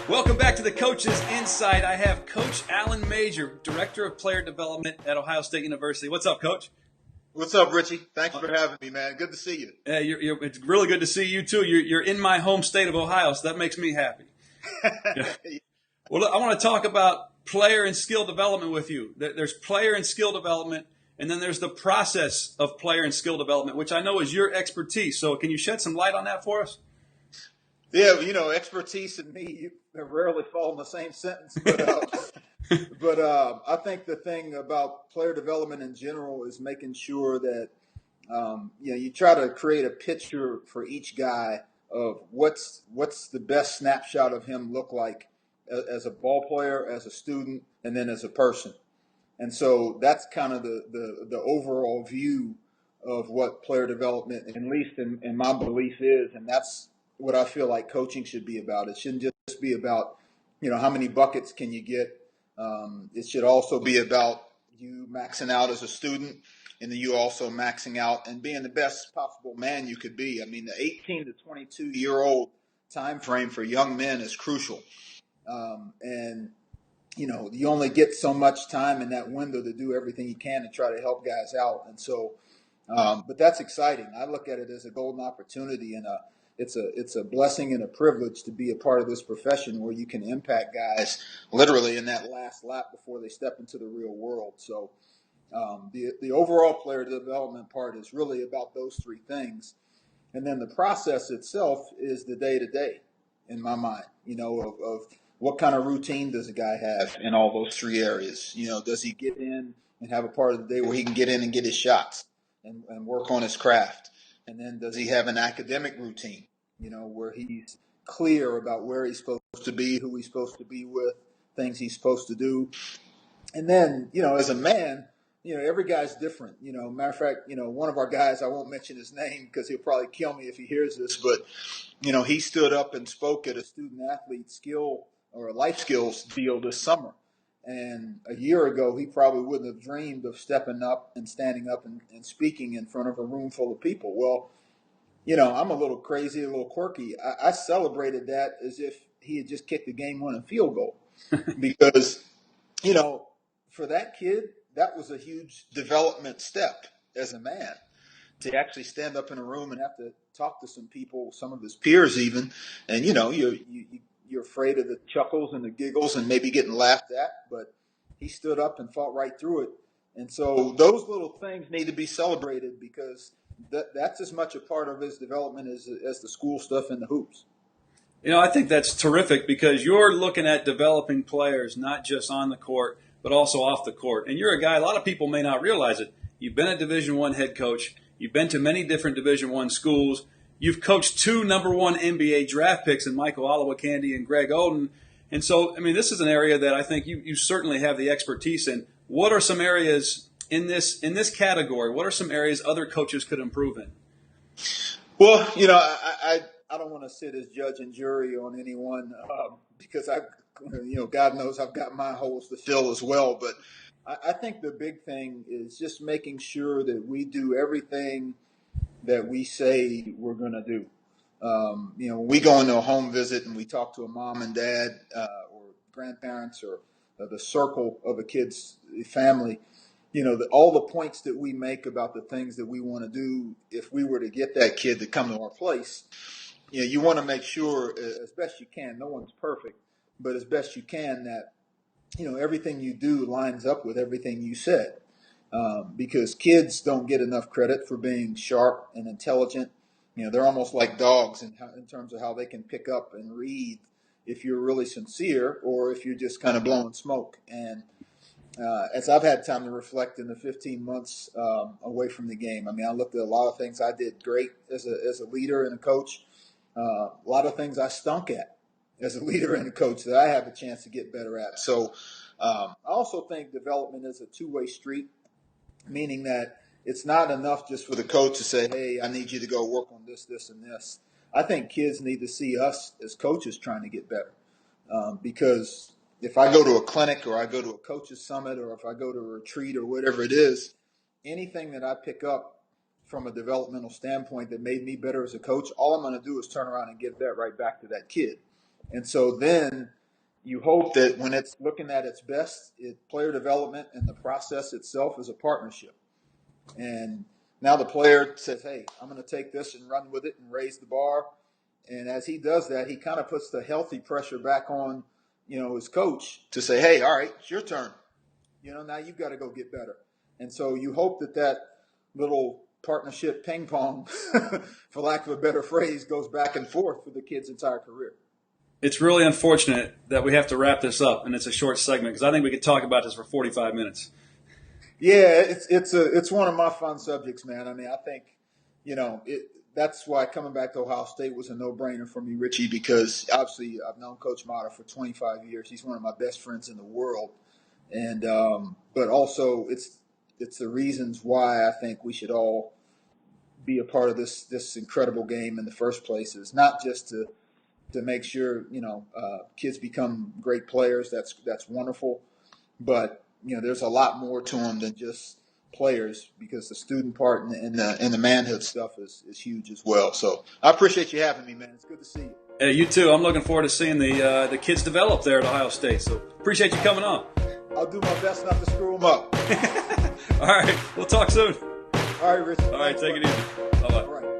Welcome back to the Coach's Insight. I have Coach Alan Major, Director of Player Development at Ohio State University. What's up, Coach? What's up, Richie? Thanks for having me, man. Good to see you. It's really good to see you, too. You're in my home state of Ohio, so that makes me happy. Well, I want to talk about player and skill development with you. There's player and skill development, and then there's the process of player and skill development, which I know is your expertise. So can you shed some light on that for us? Yeah, expertise and me rarely fall in the same sentence. But I think the thing about player development in general is making sure that you try to create a picture for each guy of what's the best snapshot of him look like as a ball player, as a student, and then as a person. And so that's kind of the overall view of what player development, at least in my belief, is, and that's what I feel like coaching should be about. It shouldn't just be about, how many buckets can you get. It should also be about you maxing out as a student, and then you also maxing out and being the best possible man you could be. I mean, the 18 to 22-year-old time frame for young men is crucial. And you only get so much time in that window to do everything you can to try to help guys out. And so, but that's exciting. I look at it as a golden opportunity, and it's a blessing and a privilege to be a part of this profession where you can impact guys literally in that last lap before they step into the real world. So the overall player development part is really about those three things. And then the process itself is the day-to-day in my mind, of what kind of routine does a guy have in all those three areas? Does he get in and have a part of the day where he can get in and get his shots and work on his craft? And then does he have an academic routine, where he's clear about where he's supposed to be, who he's supposed to be with, things he's supposed to do? And then, as a man, every guy's different. Matter of fact, one of our guys, I won't mention his name because he'll probably kill me if he hears this, but, he stood up and spoke at a student athlete skill or a life skills deal this summer. And a year ago, he probably wouldn't have dreamed of stepping up and standing up and speaking in front of a room full of people. Well, I'm a little crazy, a little quirky. I celebrated that as if he had just kicked a game-winning field goal because, for that kid, that was a huge development step as a man to actually stand up in a room and have to talk to some people, some of his peers even, and you're afraid of the chuckles and the giggles and maybe getting laughed at, but he stood up and fought right through it. And so those little things need to be celebrated because that's as much a part of his development as the school stuff and the hoops. I think that's terrific because you're looking at developing players not just on the court, but also off the court. And you're a guy, a lot of people may not realize it. You've been a Division I head coach. You've been to many different Division I schools. You've coached two number one NBA draft picks in Michael Olowokandi and Greg Oden. And so, this is an area that I think you certainly have the expertise in. What are some areas in this category? What are some areas other coaches could improve in? Well, I don't want to sit as judge and jury on anyone because God knows I've got my holes to fill as well. But I think the big thing is just making sure that we do everything that we say we're going to do. When we go into a home visit and we talk to a mom and dad or grandparents or the circle of a kid's family, all the points that we make about the things that we want to do, if we were to get that kid to come to our place, you want to make sure as best you can, no one's perfect, but as best you can that, everything you do lines up with everything you said. Because kids don't get enough credit for being sharp and intelligent. They're almost like dogs in terms of how they can pick up and read if you're really sincere or if you're just kind of blowing smoke. And as I've had time to reflect in the 15 months away from the game, I looked at a lot of things I did great as a leader and a coach. A lot of things I stunk at as a leader and a coach that I have a chance to get better at. So I also think development is a two-way street, meaning that it's not enough just for the coach to say, hey, I need you to go work on this, this, and this. I think kids need to see us as coaches trying to get better because if I go to a clinic or I go to a coach's summit or if I go to a retreat or whatever it is, anything that I pick up from a developmental standpoint that made me better as a coach, all I'm going to do is turn around and give that right back to that kid. And so then you hope that when it's looking at its best, player development and the process itself is a partnership. And now the player says, hey, I'm going to take this and run with it and raise the bar. And as he does that, he kind of puts the healthy pressure back on, his coach to say, hey, all right, it's your turn. Now you've got to go get better. And so you hope that little partnership ping pong, for lack of a better phrase, goes back and forth for the kid's entire career. It's really unfortunate that we have to wrap this up, and it's a short segment because I think we could talk about this for 45 minutes. Yeah, it's one of my fun subjects, man. I mean, I think, that's why coming back to Ohio State was a no-brainer for me, Richie, because obviously I've known Coach Mata for 25 years. He's one of my best friends in the world. And but also it's the reasons why I think we should all be a part of this incredible game in the first place, is not just to make sure, kids become great players. That's wonderful. But, there's a lot more to them than just players, because the student part and the manhood stuff is huge as well. So I appreciate you having me, man. It's good to see you. Hey, you too. I'm looking forward to seeing the kids develop there at Ohio State. So appreciate you coming on. I'll do my best not to screw them up. All right. We'll talk soon. All right, Richard. All right. Take it easy. Bye-bye. All right.